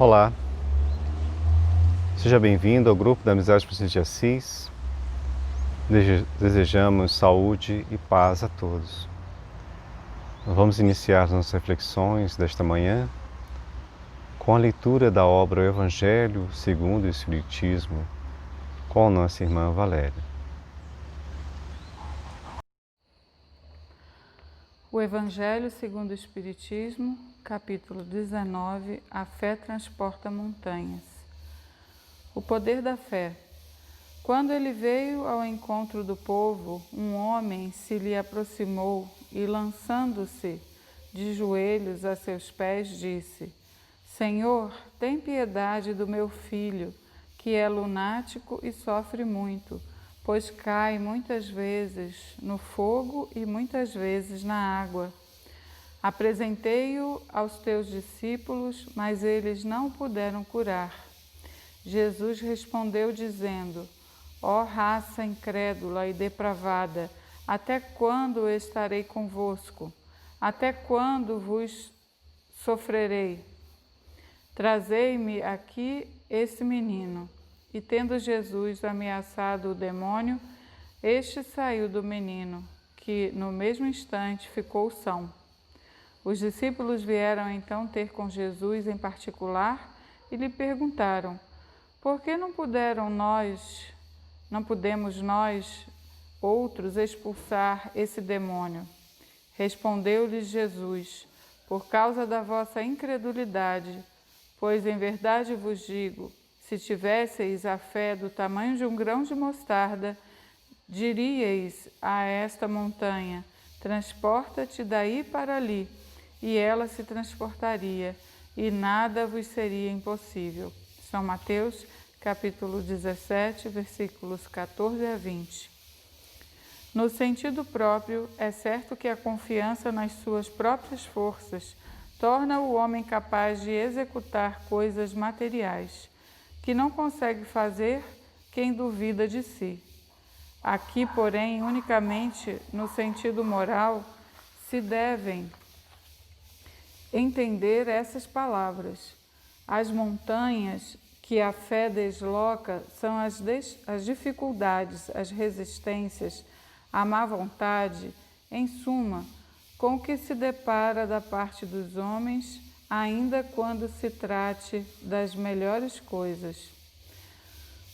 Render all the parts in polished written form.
Olá, seja bem-vindo ao grupo da Amizade Francisco de Assis. Desejamos saúde e paz a todos. Vamos iniciar as nossas reflexões desta manhã com a leitura da obra O Evangelho segundo o Espiritismo, com nossa irmã Valéria. O Evangelho segundo o Espiritismo, capítulo 19, A fé transporta montanhas. O poder da fé. Quando ele veio ao encontro do povo, um homem se lhe aproximou e, lançando-se de joelhos a seus pés, disse: Senhor, tem piedade do meu filho, que é lunático e sofre muito, pois cai muitas vezes no fogo e muitas vezes na água. Apresentei-o aos teus discípulos, mas eles não o puderam curar. Jesus respondeu dizendo: Ó raça incrédula e depravada, até quando estarei convosco? Até quando vos sofrerei? Trazei-me aqui esse menino. E tendo Jesus ameaçado o demônio, este saiu do menino, que no mesmo instante ficou são. Os discípulos vieram então ter com Jesus em particular e lhe perguntaram: Por que não podemos nós outros expulsar esse demônio? Respondeu-lhes Jesus: Por causa da vossa incredulidade, pois em verdade vos digo, se tivesseis a fé do tamanho de um grão de mostarda, diríeis a esta montanha: transporta-te daí para ali, e ela se transportaria, e nada vos seria impossível. São Mateus, capítulo 17, versículos 14 a 20. No sentido próprio, é certo que a confiança nas suas próprias forças torna o homem capaz de executar coisas materiais, que não consegue fazer quem duvida de si. Aqui, porém, unicamente no sentido moral, se devem entender essas palavras. As montanhas que a fé desloca são as dificuldades, as resistências, a má vontade, em suma, com o que se depara da parte dos homens, ainda quando se trate das melhores coisas.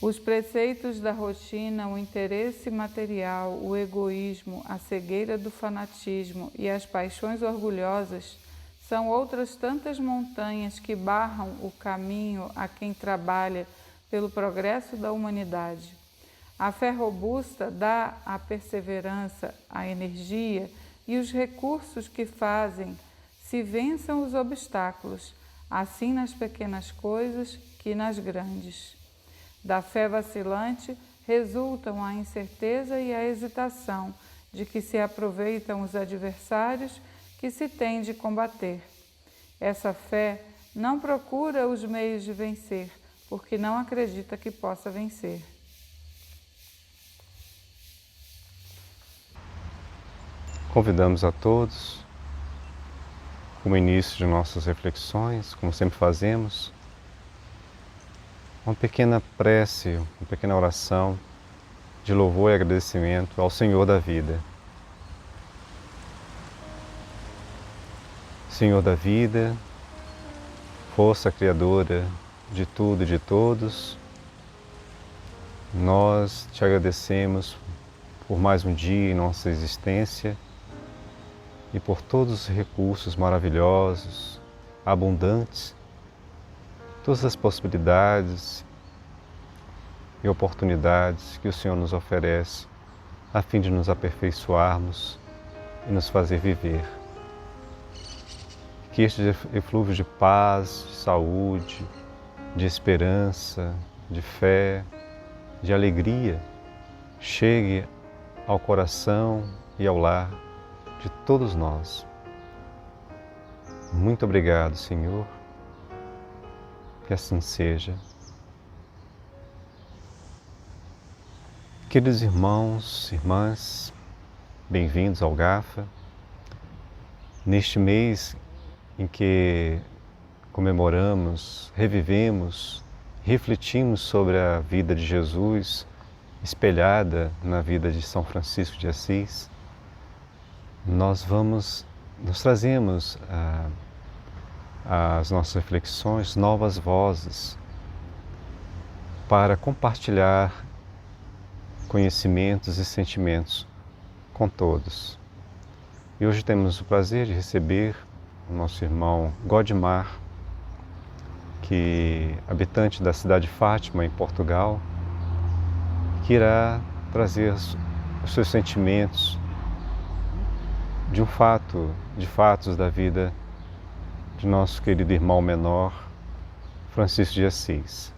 Os preceitos da rotina, o interesse material, o egoísmo, a cegueira do fanatismo e as paixões orgulhosas são outras tantas montanhas que barram o caminho a quem trabalha pelo progresso da humanidade. A fé robusta dá a perseverança, a energia e os recursos que fazem se vençam os obstáculos, assim nas pequenas coisas que nas grandes. Da fé vacilante resultam a incerteza e a hesitação de que se aproveitam os adversários que se tem de combater. Essa fé não procura os meios de vencer, porque não acredita que possa vencer. Convidamos a todos, como início de nossas reflexões, como sempre fazemos, uma pequena prece, uma pequena oração de louvor e agradecimento ao Senhor da vida. Senhor da vida, força criadora de tudo e de todos, nós te agradecemos por mais um dia em nossa existência e por todos os recursos maravilhosos, abundantes, todas as possibilidades e oportunidades que o Senhor nos oferece a fim de nos aperfeiçoarmos e nos fazer viver. Que este eflúvio de paz, de saúde, de esperança, de fé, de alegria chegue ao coração e ao lar de todos nós. Muito obrigado, Senhor, que assim seja. Queridos irmãos, irmãs, bem-vindos ao GAFA. Neste mês em que comemoramos, revivemos, refletimos sobre a vida de Jesus espelhada na vida de São Francisco de Assis, nós trazemos às nossas reflexões novas vozes para compartilhar conhecimentos e sentimentos com todos. E hoje temos o prazer de receber o nosso irmão Godmar, habitante da cidade de Fátima, em Portugal, que irá trazer os seus sentimentos de fatos da vida de nosso querido irmão menor, Francisco de Assis.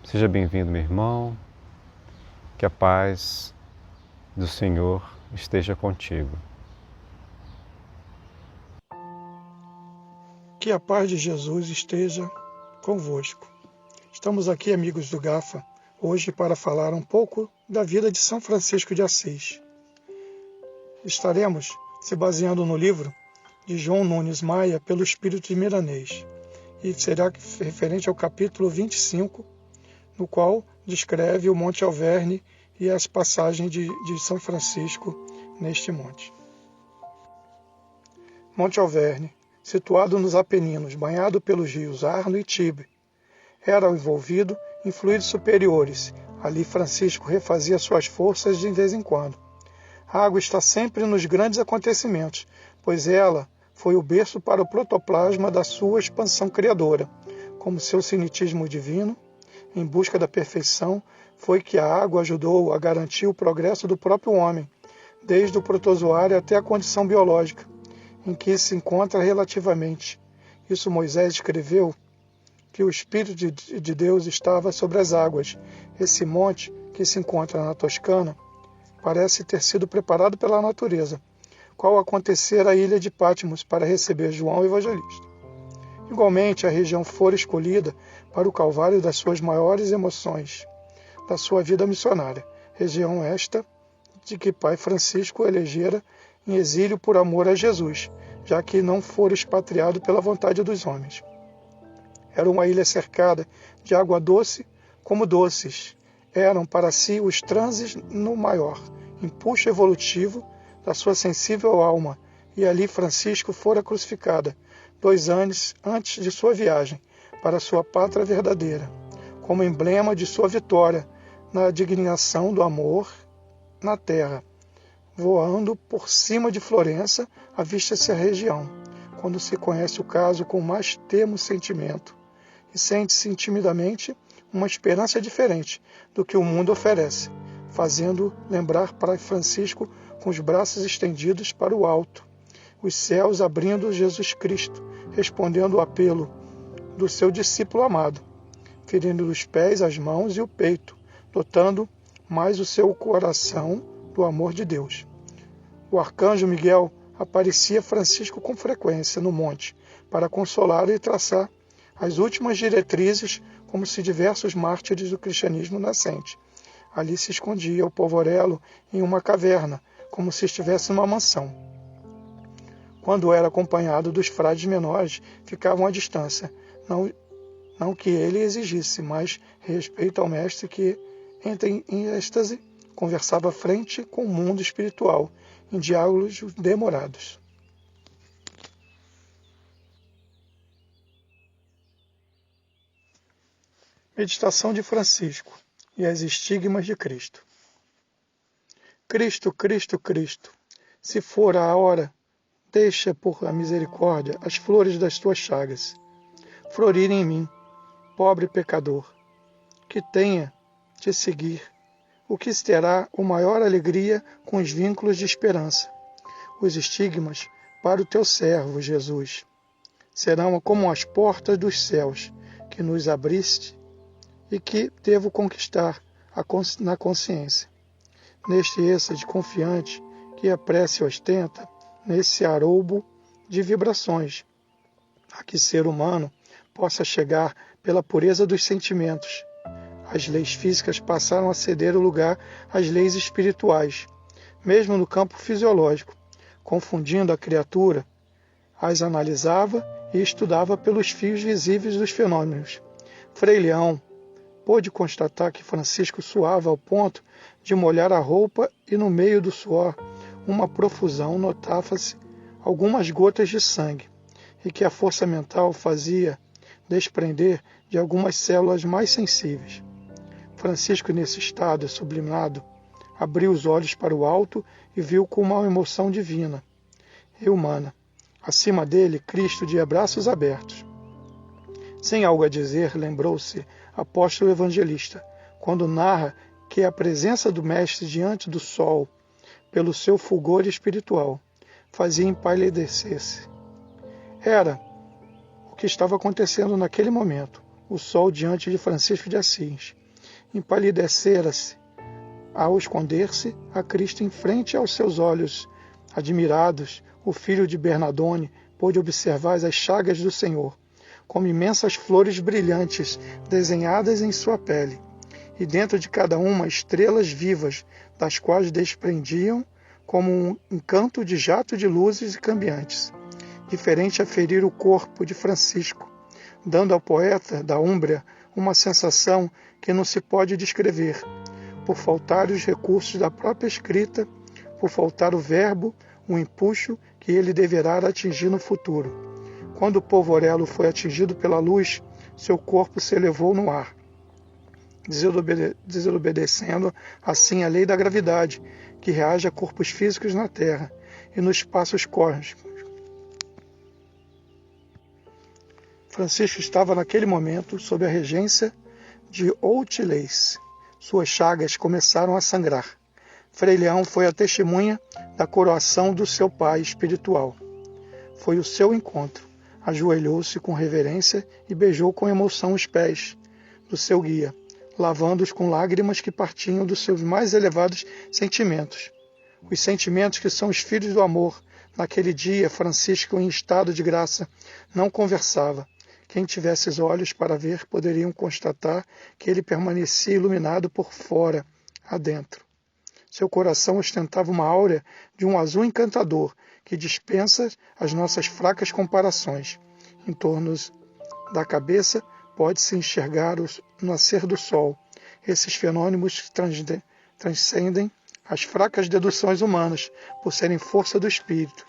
Seja bem-vindo, meu irmão, que a paz do Senhor esteja contigo. Que a paz de Jesus esteja convosco. Estamos aqui, amigos do GAFA, hoje para falar um pouco da vida de São Francisco de Assis. Estaremos se baseando no livro de João Nunes Maia, Pelo Espírito de Milanês, e será referente ao capítulo 25, no qual descreve o Monte Alverne e as passagens de São Francisco neste monte. Monte Alverne, situado nos Apeninos, banhado pelos rios Arno e Tibre, era envolvido em fluidos superiores. Ali Francisco refazia suas forças de vez em quando. A água está sempre nos grandes acontecimentos, pois ela foi o berço para o protoplasma da sua expansão criadora. Como seu sinitismo divino, em busca da perfeição, foi que a água ajudou a garantir o progresso do próprio homem, desde o protozoário até a condição biológica, em que se encontra relativamente. Isso Moisés escreveu que o Espírito de Deus estava sobre as águas. Esse monte, que se encontra na Toscana, parece ter sido preparado pela natureza, qual acontecera à ilha de Patmos para receber João Evangelista. Igualmente, a região fora escolhida para o calvário das suas maiores emoções, da sua vida missionária, região esta de que Pai Francisco elegera em exílio por amor a Jesus, já que não fora expatriado pela vontade dos homens. Era uma ilha cercada de água doce como doces. Eram para si os transes no maior impulso evolutivo da sua sensível alma, e ali Francisco fora crucificada, 2 anos antes de sua viagem para sua pátria verdadeira, como emblema de sua vitória na dignação do amor na terra. Voando por cima de Florença, avista-se a região, quando se conhece o caso com mais termo sentimento, e sente-se intimidamente uma esperança diferente do que o mundo oferece, fazendo lembrar para Francisco com os braços estendidos para o alto, os céus abrindo Jesus Cristo, respondendo ao apelo do seu discípulo amado, ferindo os pés, as mãos e o peito, dotando mais o seu coração do amor de Deus. O arcanjo Miguel aparecia a Francisco com frequência no monte para consolá-lo e traçar as últimas diretrizes, como se diversos mártires do cristianismo nascente. Ali se escondia o povorello em uma caverna, como se estivesse numa mansão. Quando era acompanhado dos frades menores, ficavam à distância, não que ele exigisse, mas respeito ao mestre que, em êxtase, conversava frente com o mundo espiritual, em diálogos demorados. Meditação de Francisco e as estigmas de Cristo. Cristo, Cristo, Cristo, se for a hora, deixa por a misericórdia as flores das tuas chagas florirem em mim, pobre pecador, que tenha te seguir, o que terá o maior alegria com os vínculos de esperança. Os estigmas para o teu servo, Jesus, serão como as portas dos céus que nos abriste e que devo conquistar na consciência. Neste êxtase confiante que a prece ostenta, nesse aroubo de vibrações, a que ser humano possa chegar pela pureza dos sentimentos. As leis físicas passaram a ceder o lugar às leis espirituais, mesmo no campo fisiológico, confundindo a criatura as analisava e estudava pelos fios visíveis dos fenômenos. Frei Leão pôde constatar que Francisco suava ao ponto de molhar a roupa e no meio do suor, uma profusão, notava-se algumas gotas de sangue, e que a força mental fazia desprender de algumas células mais sensíveis. Francisco, nesse estado sublimado, abriu os olhos para o alto e viu com uma emoção divina e humana. Acima dele, Cristo de braços abertos. Sem algo a dizer, lembrou-se apóstolo evangelista, quando narra que a presença do Mestre diante do sol, pelo seu fulgor espiritual, fazia empalidecer-se. Era o que estava acontecendo naquele momento. O sol diante de Francisco de Assis empalidecera-se ao esconder-se a Cristo em frente aos seus olhos admirados. O filho de Bernardone pôde observar as chagas do Senhor, como imensas flores brilhantes desenhadas em sua pele, e dentro de cada uma estrelas vivas, das quais desprendiam como um encanto de jato de luzes e cambiantes, diferente a ferir o corpo de Francisco, dando ao poeta da Úmbria uma sensação que não se pode descrever, por faltar os recursos da própria escrita, por faltar o verbo, o empuxo que ele deverá atingir no futuro. Quando o polvorelo foi atingido pela luz, seu corpo se elevou no ar, desobedecendo assim a lei da gravidade, que reage a corpos físicos na Terra e nos espaços cósmicos. Francisco estava naquele momento sob a regência de Outileis. Suas chagas começaram a sangrar. Frei Leão foi a testemunha da coroação do seu pai espiritual. Foi o seu encontro. Ajoelhou-se com reverência e beijou com emoção os pés do seu guia, lavando-os com lágrimas que partiam dos seus mais elevados sentimentos. Os sentimentos que são os filhos do amor. Naquele dia, Francisco, em estado de graça, não conversava. Quem tivesse os olhos para ver poderiam constatar que ele permanecia iluminado por fora, adentro. Seu coração ostentava uma áurea de um azul encantador que dispensa as nossas fracas comparações. Em torno da cabeça pode-se enxergar o nascer do sol. Esses fenômenos transcendem as fracas deduções humanas, por serem força do espírito,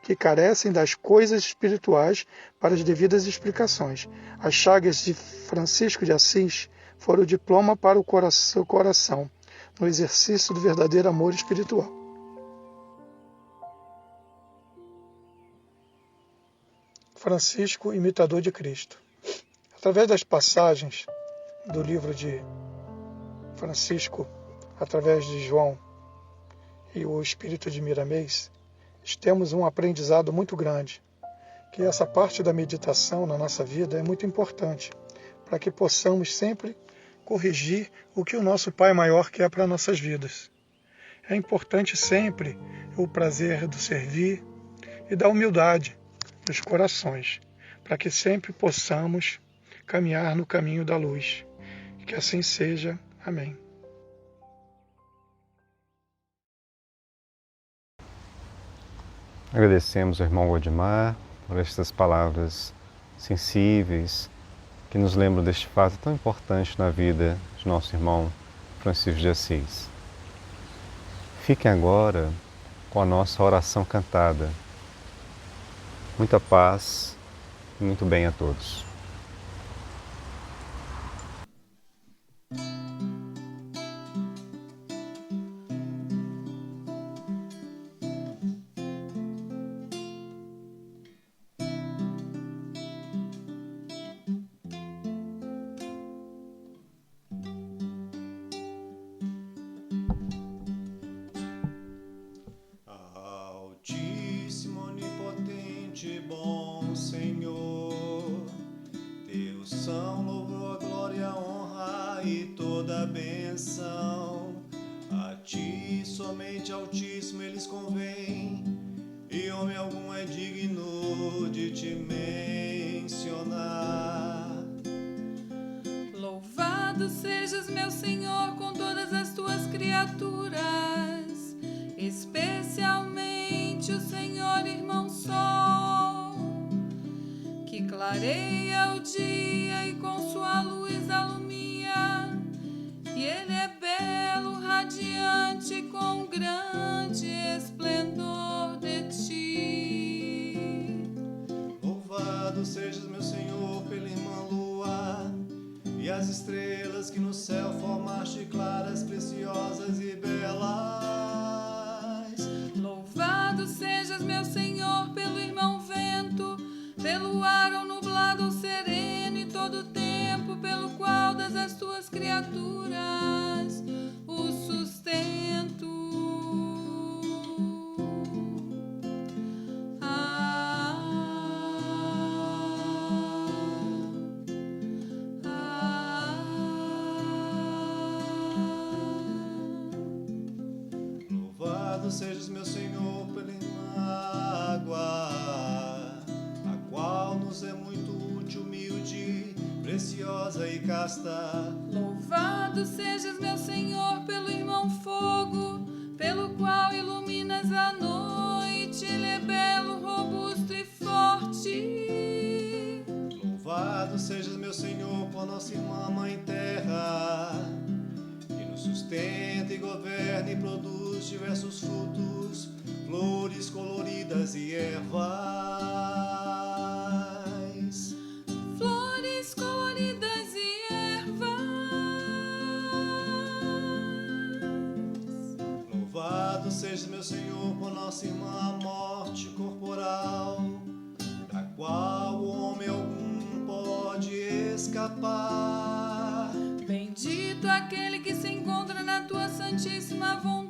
que carecem das coisas espirituais para as devidas explicações. As chagas de Francisco de Assis foram o diploma para o seu coração, no exercício do verdadeiro amor espiritual. Francisco, imitador de Cristo. Através das passagens do livro de Francisco, através de João e o Espírito de Miramês, temos um aprendizado muito grande, que essa parte da meditação na nossa vida é muito importante, para que possamos sempre corrigir o que o nosso Pai Maior quer para nossas vidas. É importante sempre o prazer do servir e da humildade nos corações, para que sempre possamos caminhar no caminho da luz. Que assim seja. Amém. Agradecemos ao irmão Godimar por estas palavras sensíveis que nos lembram deste fato tão importante na vida de nosso irmão Francisco de Assis. Fiquem agora com a nossa oração cantada. Muita paz e muito bem a todos. Bom Senhor, Teus são louvor, glória, honra e toda a bênção. A Ti somente Altíssimo eles convém, e homem algum é digno de Te mencionar. Louvado sejas, meu Senhor, com todas as Tuas criaturas, especialmente o Senhor, irmão Sol. que clareia o dia e com sua luz alumia. E ele é belo, radiante, com grande esplendor de ti. Louvado sejas, meu Senhor, pela irmã lua e as estrelas que no céu formaste, claras, preciosas e belas. Louvado sejas, meu Senhor, pelo irmão vento, pelo ar ou nublado ou sereno, e todo o tempo pelo qual das as tuas criaturas o sustento. Louvado sejas, meu Senhor, pela irmã água, a qual nos é muito útil, humilde, preciosa e casta. Louvado sejas, meu Senhor, pelo irmão fogo, pelo qual iluminas a noite. Ele é belo, robusto e forte. Louvado sejas, meu Senhor, por nossa irmã Mãe Terra, que nos sustenta e governa e produz diversos frutos, flores coloridas e ervas. Flores coloridas e ervas. Louvado seja, meu Senhor, por nossa irmã a morte corporal, da qual o homem algum pode escapar. Bendito aquele que se encontra na tua santíssima vontade.